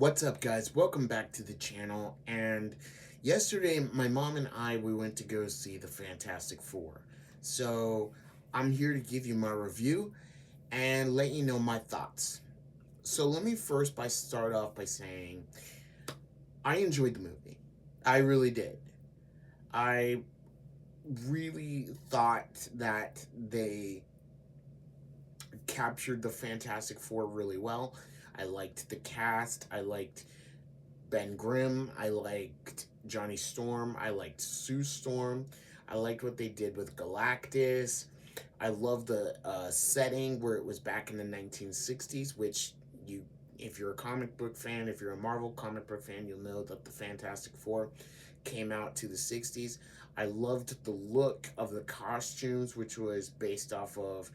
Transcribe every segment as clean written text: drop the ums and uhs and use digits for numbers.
What's up, guys? Welcome back to the channel. And yesterday, my mom and we went to go see the Fantastic Four. So I'm here to give you my review and let you know my thoughts. So let me first start off by saying I enjoyed the movie. I really did. I really thought that they captured the Fantastic Four really well. I liked the cast. I liked Ben Grimm. I liked Johnny Storm. I liked Sue Storm. I liked what they did with Galactus. I love the setting where it was back in the 1960s, which you, if you're a comic book fan, if you're a Marvel comic book fan, you'll know that the Fantastic Four came out to the 60s. I loved the look of the costumes, which was based off of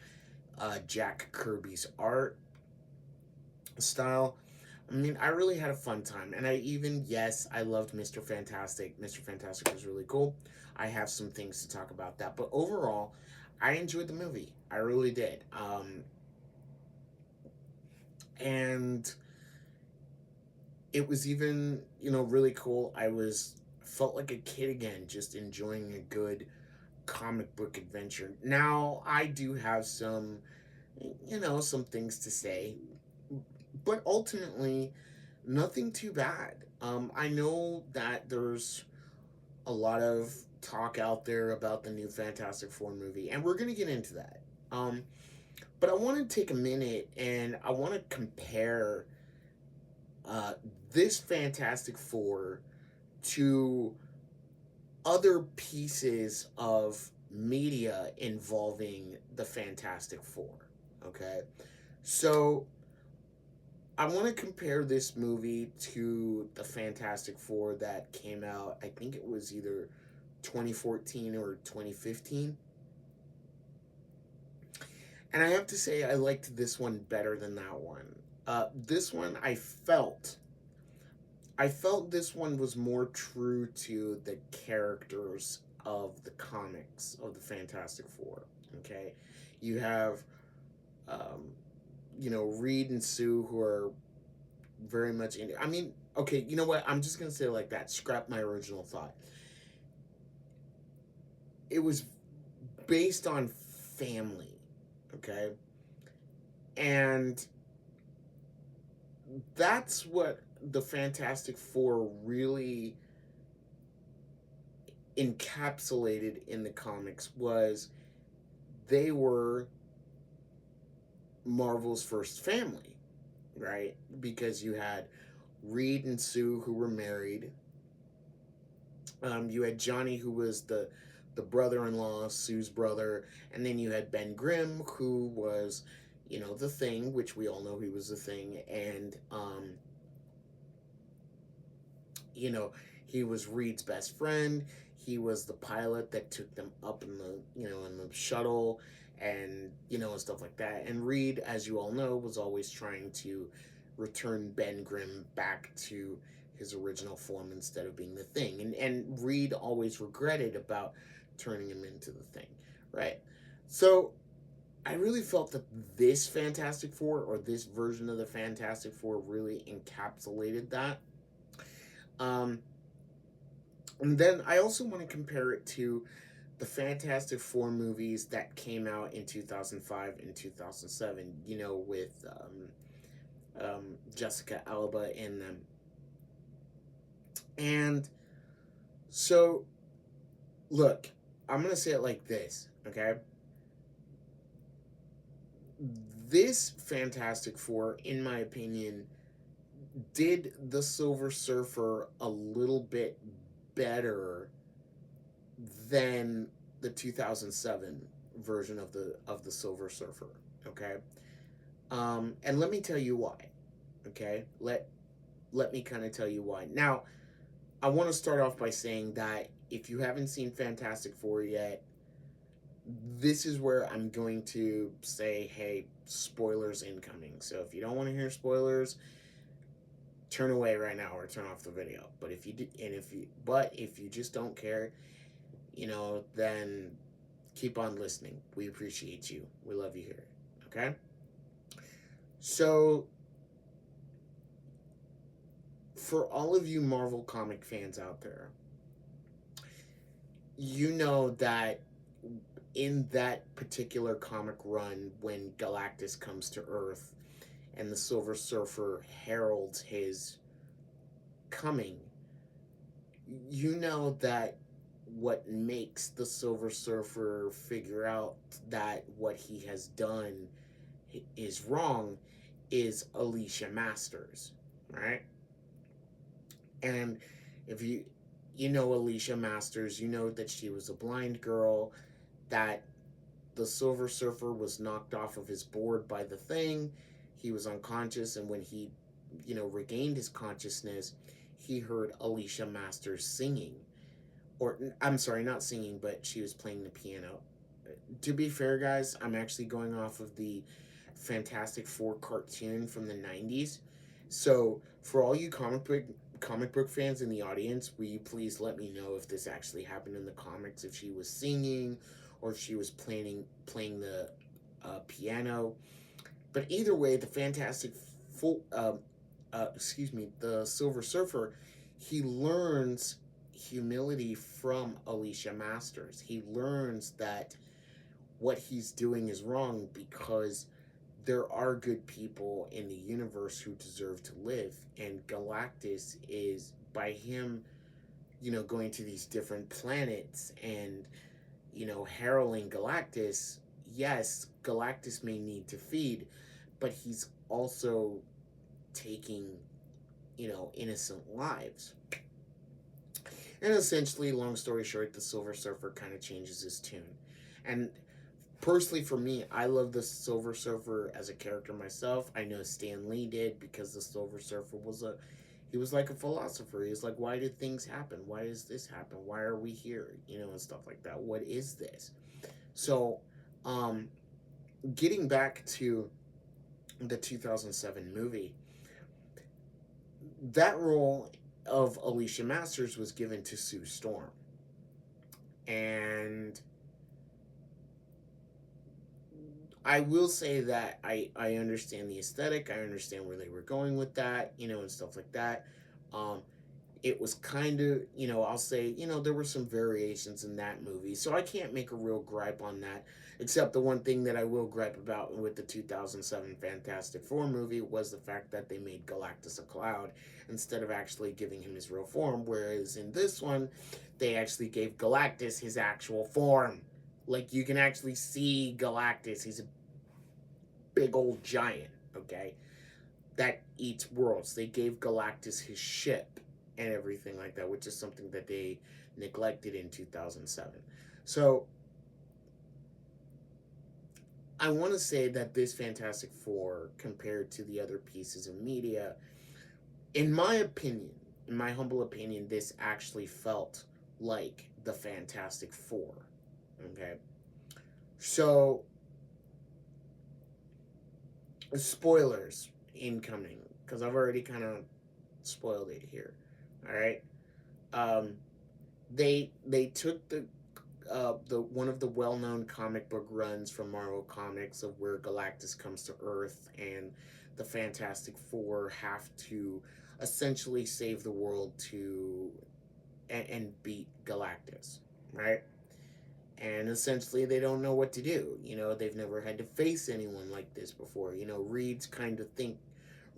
Jack Kirby's art style. I mean, I really had a fun time. And yes, I loved Mr. Fantastic. Mr. Fantastic was really cool. I have some things to talk about that. But overall, I enjoyed the movie. I really did. And it was even, really cool. Felt like a kid again, just enjoying a good comic book adventure. Now, I do have some things to say, but ultimately, nothing too bad. I know that there's a lot of talk out there about the new Fantastic Four movie, and we're going to get into that. But I want to take a minute and I want to compare uh, this Fantastic Four to other pieces of media involving the Fantastic Four. Okay? So I want to compare this movie to the Fantastic Four that came out, I think it was either 2014 or 2015. And I have to say, I liked this one better than that one. This one, I felt this one was more true to the characters of the comics of the Fantastic Four. Okay, you have, um, Reed and Sue, who are very much in. I mean, okay, you know what? I'm just gonna say it like that. Scrap my original thought. It was based on family, okay, and that's what the Fantastic Four really encapsulated in the comics was they were Marvel's first family, right? Because you had Reed and Sue who were married. You had Johnny who was the brother-in-law, Sue's brother, and then you had Ben Grimm who was, the Thing, which we all know he was the Thing, and you know, he was Reed's best friend. He was the pilot that took them up in the shuttle, and and stuff like that. And Reed, as you all know, was always trying to return Ben Grimm back to his original form instead of being the Thing. And Reed always regretted about turning him into the Thing, right? So I really felt that this Fantastic Four, or this version of the Fantastic Four, really encapsulated that. Um, and then I also want to compare it to the Fantastic Four movies that came out in 2005 and 2007, with Jessica Alba in them. And so, look, I'm going to say it like this, okay? This Fantastic Four, in my opinion, did the Silver Surfer a little bit better than the 2007 version of the Silver Surfer. Okay, and let me tell you why. Okay, let me kind of tell you why. Now, I want to start off by saying that if you haven't seen Fantastic Four yet, this is where I'm going to say, hey, spoilers incoming. So if you don't want to hear spoilers, turn away right now or turn off the video. But if you just don't care, then keep on listening. We appreciate you. We love you here. Okay? So for all of you Marvel comic fans out there, you know that in that particular comic run, when Galactus comes to Earth and the Silver Surfer heralds his coming, you know that what makes the Silver Surfer figure out that what he has done is wrong is Alicia Masters, right? And if you know Alicia Masters, you know that she was a blind girl, that the Silver Surfer was knocked off of his board by the Thing. He was unconscious, and when he, regained his consciousness, he heard Alicia Masters singing. Or, I'm sorry, not singing, but she was playing the piano. To be fair, guys, I'm actually going off of the Fantastic Four cartoon from the 90s. So, for all you comic book fans in the audience, will you please let me know if this actually happened in the comics, if she was singing or if she was playing the piano. But either way, the the Silver Surfer, he learns humility from Alicia Masters. He learns that what he's doing is wrong because there are good people in the universe who deserve to live, and Galactus is, by him, going to these different planets and heralding Galactus. Yes, Galactus may need to feed, but he's also taking innocent lives. And essentially, long story short, the Silver Surfer kind of changes his tune. And personally, for me, I love the Silver Surfer as a character myself. I know Stan Lee did, because the Silver Surfer he was like a philosopher. He was like, why did things happen? Why does this happen? Why are we here? And stuff like that. What is this? So, getting back to the 2007 movie, that role of Alicia Masters was given to Sue Storm. And I will say that I understand the aesthetic. I understand where they were going with that, and stuff like that. It was kind of, I'll say, there were some variations in that movie. So I can't make a real gripe on that. Except the one thing that I will gripe about with the 2007 Fantastic Four movie was the fact that they made Galactus a cloud instead of actually giving him his real form. Whereas in this one, they actually gave Galactus his actual form. Like, you can actually see Galactus. He's a big old giant, okay, that eats worlds. They gave Galactus his ship and everything like that, which is something that they neglected in 2007. So I want to say that this Fantastic Four, compared to the other pieces of media, in my opinion, in my humble opinion, this actually felt like the Fantastic Four. Okay? So, spoilers incoming, because I've already kind of spoiled it here. All right? They took the one of the well-known comic book runs from Marvel Comics of where Galactus comes to Earth and the Fantastic Four have to essentially save the world and beat Galactus, right? And essentially they don't know what to do. They've never had to face anyone like this before.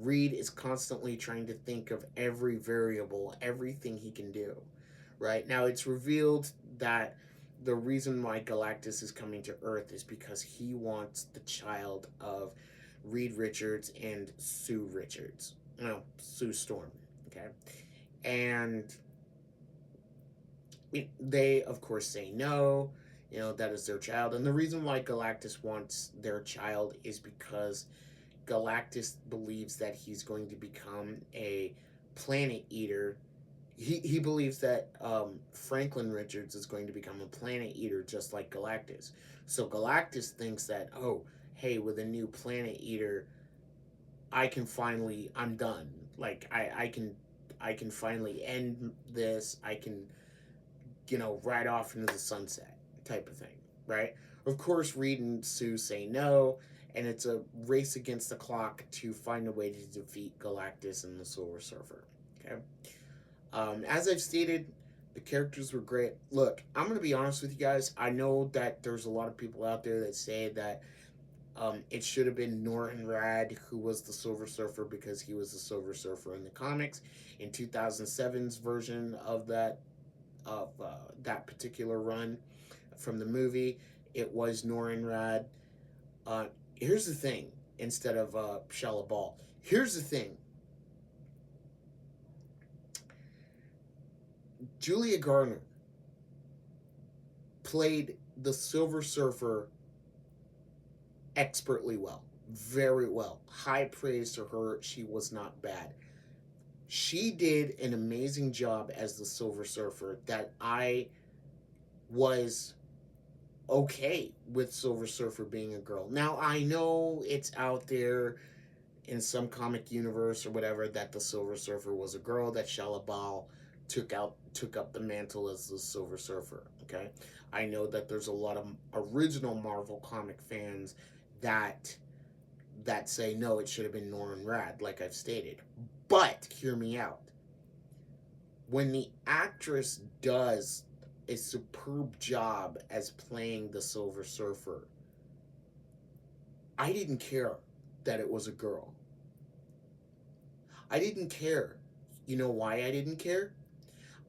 Reed is constantly trying to think of every variable, everything he can do. Right? Now it's revealed that the reason why Galactus is coming to Earth is because he wants the child of Reed Richards and Sue Richards. No, Sue Storm. Okay? And they, of course, say no. That is their child. And the reason why Galactus wants their child is because Galactus believes that he's going to become a planet eater. He believes that Franklin Richards is going to become a planet eater just like Galactus. So Galactus thinks that, oh, hey, with a new planet eater, I'm done. Like, I can finally end this. I can, ride off into the sunset type of thing, right? Of course, Reed and Sue say no, and it's a race against the clock to find a way to defeat Galactus and the Silver Surfer. Okay. As I've stated, the characters were great. Look, I'm gonna be honest with you guys. I know that there's a lot of people out there that say that it should have been Norton Rad who was the Silver Surfer because he was the Silver Surfer in the comics. In 2007's version of that particular run from the movie, it was Norton Rad. Uh, Here's the thing: instead of Shellaball, here's the thing: Julia Garner played the Silver Surfer expertly well, very well. High praise to her. She was not bad. She did an amazing job as the Silver Surfer that I was okay with Silver Surfer being a girl. Now, I know it's out there in some comic universe or whatever that the Silver Surfer was a girl, that Shellabal took up the mantle as the Silver Surfer. Okay, I know that there's a lot of original Marvel comic fans that say no, it should have been Norman Rad, like I've stated. But hear me out. When the actress does a superb job as playing the Silver Surfer, I didn't care that it was a girl. I didn't care. You know why I didn't care?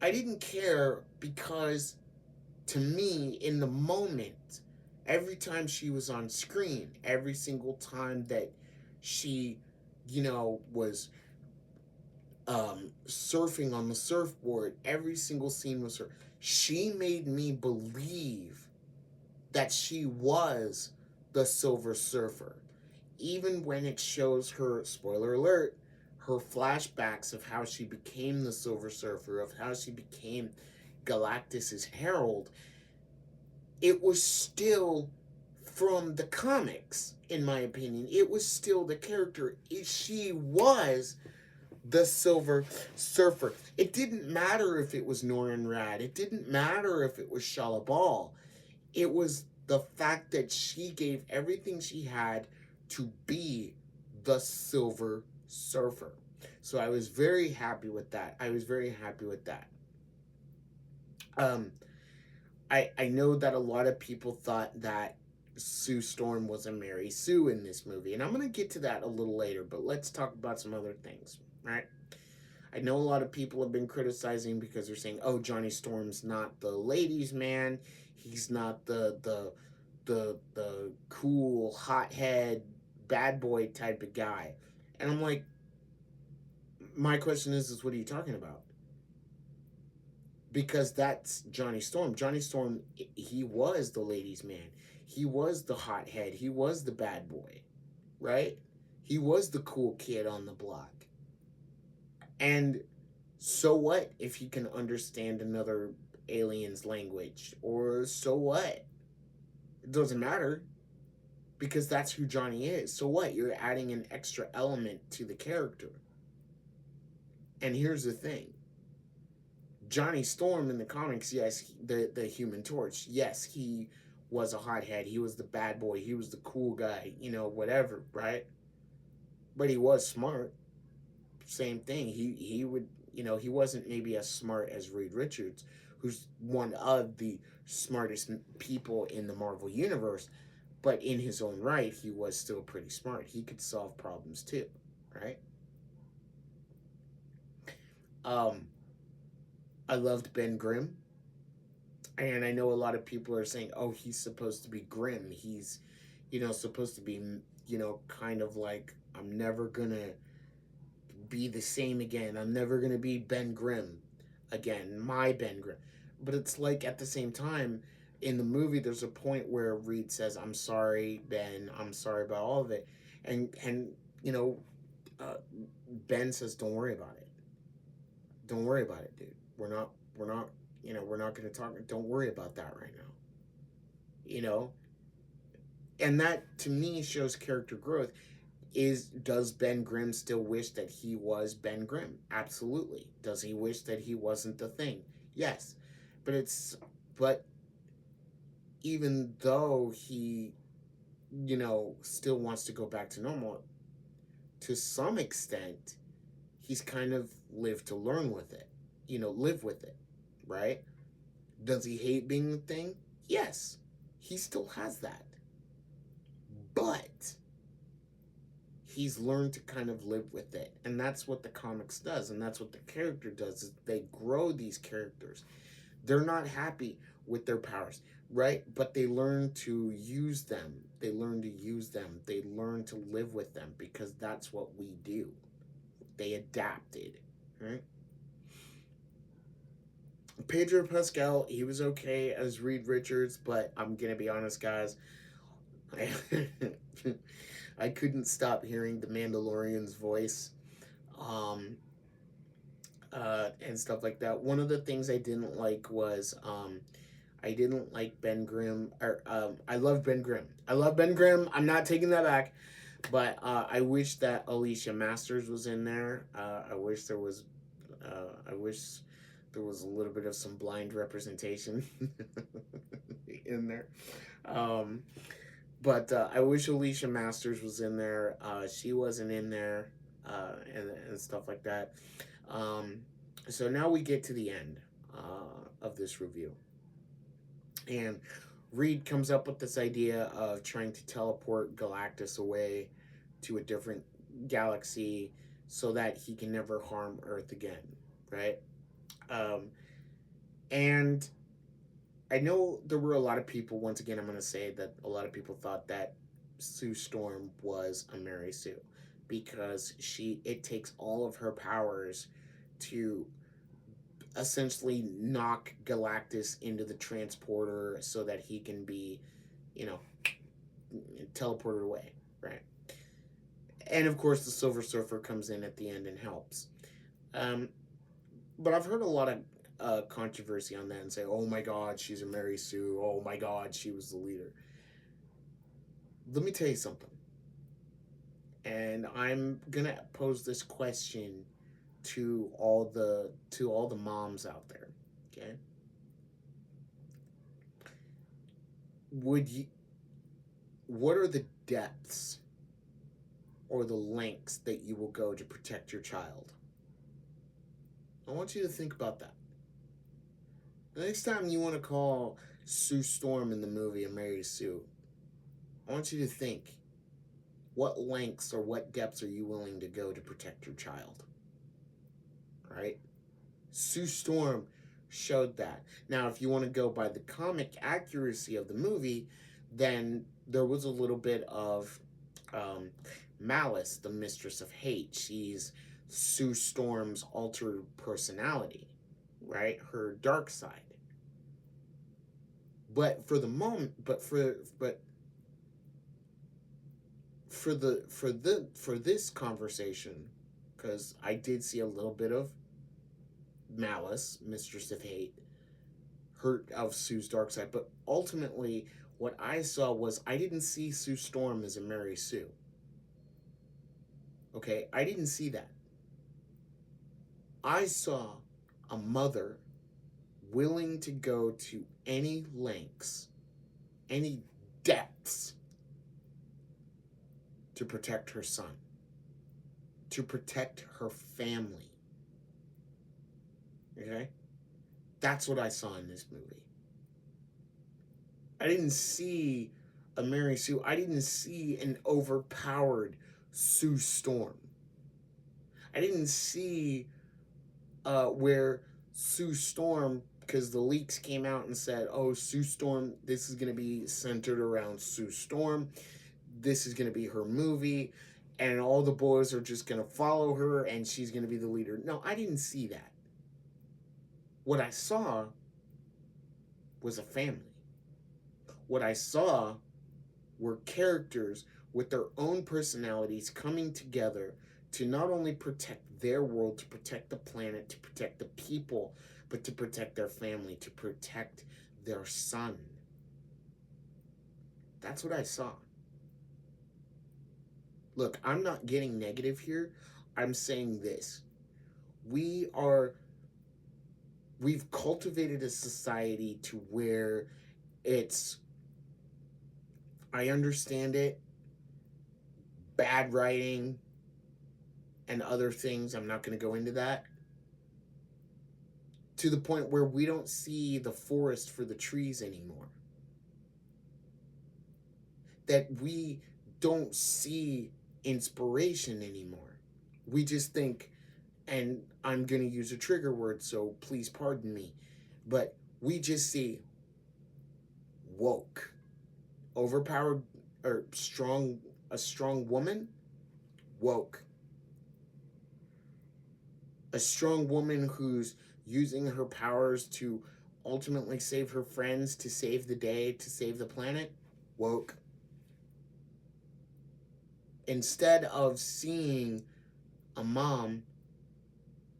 I didn't care because, to me, in the moment, every time she was on screen, every single time that she, was surfing on the surfboard, every single scene was her. She made me believe that she was the Silver Surfer. Even when it shows her, spoiler alert, her flashbacks of how she became the Silver Surfer, of how she became Galactus's herald, it was still from the comics, in my opinion. It was still the character. She was the Silver Surfer. It didn't matter if it was Norrin Rad. It didn't matter if it was Shala Ball. It was the fact that she gave everything she had to be the Silver Surfer. So I was very happy with that. I was very happy with that. Um, I know that a lot of people thought that Sue Storm was a Mary Sue in this movie, and I'm going to get to that a little later, but let's talk about some other things, right? I know a lot of people have been criticizing because they're saying, "Oh, Johnny Storm's not the ladies' man. He's not the cool hothead bad boy type of guy." And I'm like, my question is what are you talking about? Because that's Johnny Storm. Johnny Storm, he was the ladies' man. He was the hothead. He was the bad boy, right? He was the cool kid on the block. And so what if he can understand another alien's language? Or so what? It doesn't matter because that's who Johnny is. So what? You're adding an extra element to the character. And here's the thing. Johnny Storm in the comics, yes, the Human Torch, yes, he was a hothead. He was the bad boy. He was the cool guy, whatever, right? But he was smart. Same thing. He would, he wasn't maybe as smart as Reed Richards, who's one of the smartest people in the Marvel universe, but in his own right, he was still pretty smart. He could solve problems too, right? Um, I loved Ben Grimm, and I know a lot of people are saying, "Oh, he's supposed to be grim. He's, supposed to be, kind of like I'm never gonna be the same again. I'm never gonna be Ben Grimm again, my Ben Grimm." But it's like at the same time, in the movie, there's a point where Reed says, "I'm sorry, Ben. I'm sorry about all of it," and you know, uh, Ben says, "Don't worry about it. Don't worry about it, dude. We're not gonna talk. Don't worry about that right now." You know, and that to me shows character growth. Does Ben Grimm still wish that he was Ben Grimm? Absolutely. Does he wish that he wasn't the Thing? Yes. But even though he, still wants to go back to normal, to some extent, he's kind of lived to learn with it, live with it, right? Does he hate being the thing? Yes, he still has that. But he's learned to kind of live with it. And that's what the comics does. And that's what the character does, is they grow these characters. They're not happy with their powers, right? But they learn to use them. They learn to use them. They learn to live with them, because that's what we do. They adapted, right? Pedro Pascal, he was okay as Reed Richards, but I'm gonna be honest, guys, I, I couldn't stop hearing the Mandalorian's voice, um, and stuff like that. One of the things I didn't like was, I didn't like Ben Grimm. Or I love Ben Grimm. I love Ben Grimm. I'm not taking that back, but I wish that Alicia Masters was in there. I wish there was. I wish there was a little bit of some blind representation in there. Um, but I wish Alicia Masters was in there. She wasn't in there, and stuff like that. Um, so now we get to the end of this review. And Reed comes up with this idea of trying to teleport Galactus away to a different galaxy so that he can never harm Earth again, right? Um, and I know there were a lot of people, once again, I'm going to say that a lot of people thought that Sue Storm was a Mary Sue, because it takes all of her powers to essentially knock Galactus into the transporter so that he can be, you know, teleported away, right? And of course, the Silver Surfer comes in at the end and helps. Um, but I've heard a lot of controversy on that and say, oh my God, she's a Mary Sue. Oh my God, she was the leader. Let me tell you something. And I'm gonna pose this question to all the moms out there. Okay, would you? What are the depths or the lengths that you will go to protect your child? I want you to think about that. The next time you want to call Sue Storm in the movie a Mary Sue, I want you to think, what lengths or what depths are you willing to go to protect your child? Right? Sue Storm showed that. Now, if you want to go by the comic accuracy of the movie, then there was a little bit of Malice, the Mistress of Hate. She's Sue Storm's altered personality, right? Her dark side. But for the moment, for this conversation, because I did see a little bit of Malice, Mistress of Hate, hurt of Sue's dark side, but ultimately what I saw was, I didn't see Sue Storm as a Mary Sue. Okay, I didn't see that. I saw a mother willing to go to any lengths, any depths, to protect her son, to protect her family. Okay? That's what I saw in this movie. I didn't see a Mary Sue. I didn't see an overpowered Sue Storm. I didn't see where Sue Storm, because the leaks came out and said, oh, Sue Storm, this is going to be centered around Sue Storm. This is going to be her movie, and all the boys are just going to follow her, and she's going to be the leader. No, I didn't see that. What I saw was a family. What I saw were characters with their own personalities coming together to not only protect their world, to protect the planet, to protect the people, but to protect their family, to protect their son. That's what I saw. Look, I'm not getting negative here. I'm saying this. We've cultivated a society to where it's, I understand it, bad writing and other things. I'm not going to go into that. To the point where we don't see the forest for the trees anymore. That we don't see inspiration anymore. We just think, and I'm going to use a trigger word, so please pardon me, but we just see woke, overpowered, or strong, a strong woman, woke. A strong woman who's using her powers to ultimately save her friends, to save the day, to save the planet, woke. Instead of seeing a mom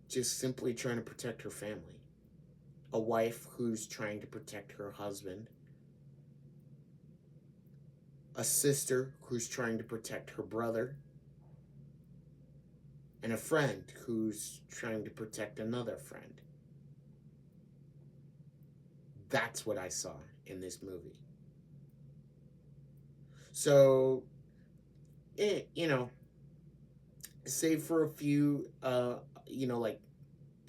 just simply trying to protect her family, a wife who's trying to protect her husband, a sister who's trying to protect her brother, and a friend who's trying to protect another friend. That's what I saw in this movie. So, save for a few, like,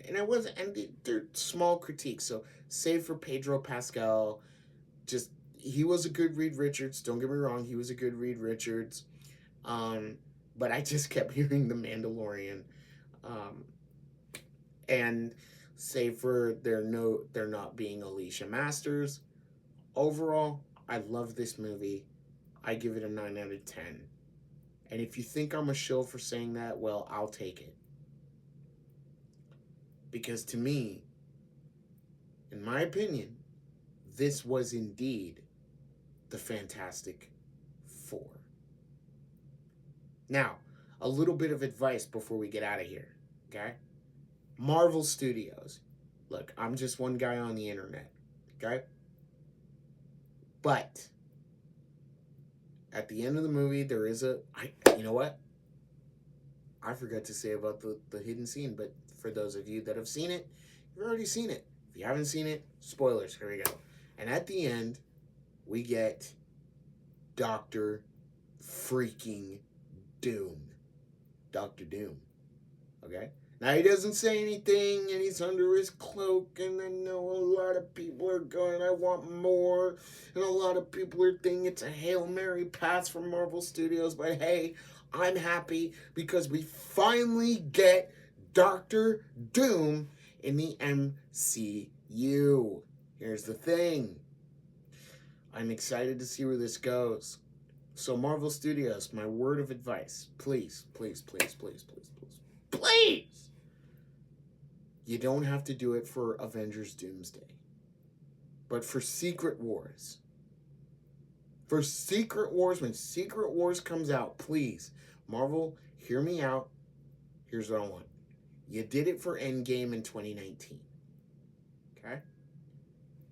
and I wasn't, and they're small critiques. So, save for Pedro Pascal, just, he was a good Reed Richards. Don't get me wrong, he was a good Reed Richards. But I just kept hearing The Mandalorian. And save for there not being Alicia Masters. Overall, I love this movie. I give it a 9 out of 10. And if you think I'm a shill for saying that, well, I'll take it. Because to me, in my opinion, this was indeed the Fantastic Four. Now, a little bit of advice before we get out of here, okay? Marvel Studios. Look, I'm just one guy on the internet, okay? But at the end of the movie, there is you know what? I forgot to say about the hidden scene, but for those of you that have seen it, you've already seen it. If you haven't seen it, spoilers, here we go. And at the end, we get Dr. freaking Doom. Dr. Doom. Okay? Now, he doesn't say anything, and he's under his cloak, and I know a lot of people are going, I want more, and a lot of people are thinking it's a Hail Mary pass from Marvel Studios, but hey, I'm happy because we finally get Dr. Doom in the MCU. Here's the thing. I'm excited to see where this goes. So, Marvel Studios, my word of advice, please, please, please, please, please, please, please! You don't have to do it for Avengers Doomsday. But for Secret Wars. For Secret Wars, when Secret Wars comes out, please, Marvel, hear me out. Here's what I want. You did it for Endgame in 2019. Okay?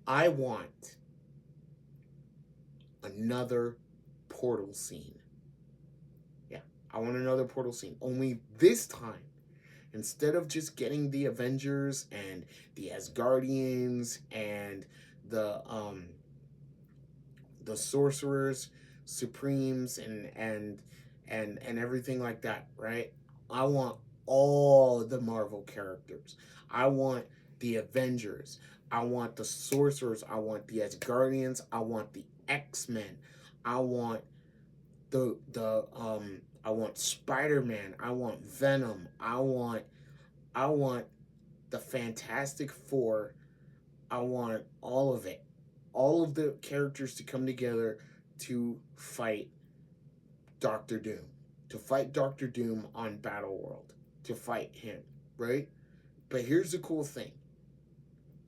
I want another portal scene. Yeah, I want another portal scene. Only this time, instead of just getting the Avengers and the Asgardians and the Sorcerers Supremes and everything like that, right? I want all the Marvel characters. I want the Avengers. I want the Sorcerers. I want the Asgardians. I want the X-Men. I want I want Spider-Man. I want Venom. I want the Fantastic Four. I want all of it. All of the characters to come together to fight Doctor Doom. To fight Doctor Doom on Battleworld. To fight him, right? But here's the cool thing.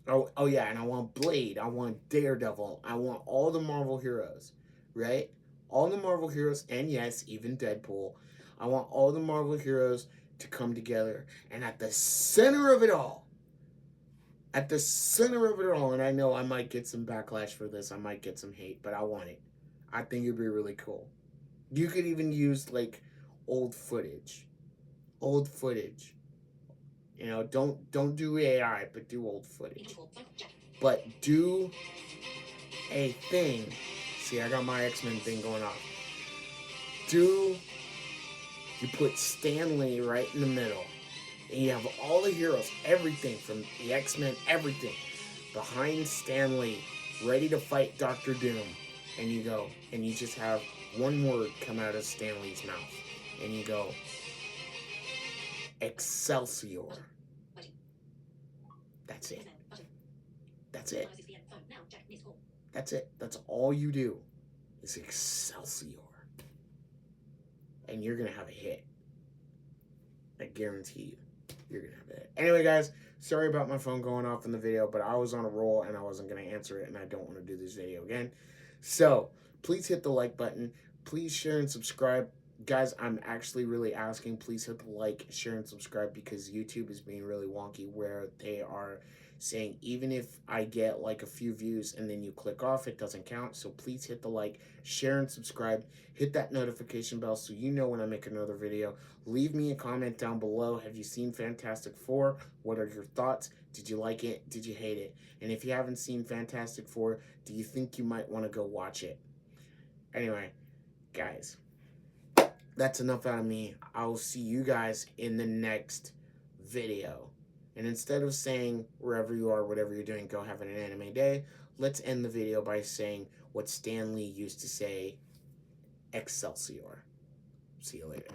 Oh yeah, and I want Blade. I want Daredevil. I want all the Marvel heroes, right? All the Marvel heroes, and yes, even Deadpool. I want all the Marvel heroes to come together. And at the center of it all, and I know I might get some backlash for this, I might get some hate, but I want it. I think it'd be really cool. You could even use, like, old footage. You know, don't do AI, but do old footage. But do a thing. See, I got my X-Men thing going on. Do You put Stan Lee right in the middle. And you have all the heroes, everything from the X-Men, everything behind Stan Lee, ready to fight Doctor Doom. And you go, and you just have one word come out of Stan Lee's mouth. And you go, Excelsior. That's it. That's it. That's it. That's all you do is Excelsior. And you're going to have a hit. I guarantee you. You're going to have a hit. Anyway, guys, sorry about my phone going off in the video, but I was on a roll and I wasn't going to answer it, and I don't want to do this video again. So, please hit the like button. Please share and subscribe. Guys, I'm actually really asking, please hit the like, share, and subscribe, because YouTube is being really wonky where they are saying even if I get like a few views and then you click off, it doesn't count. So please hit the like, share, and subscribe. Hit that notification bell so you know when I make another video. Leave me a comment down below. Have you seen Fantastic Four? What are your thoughts? Did you like it? Did you hate it? And if you haven't seen Fantastic Four, do you think you might want to go watch it? Anyway, guys, that's enough out of me. I'll see you guys in the next video. And instead of saying, wherever you are, whatever you're doing, go have an anime day, let's end the video by saying what Stan Lee used to say, Excelsior. See you later.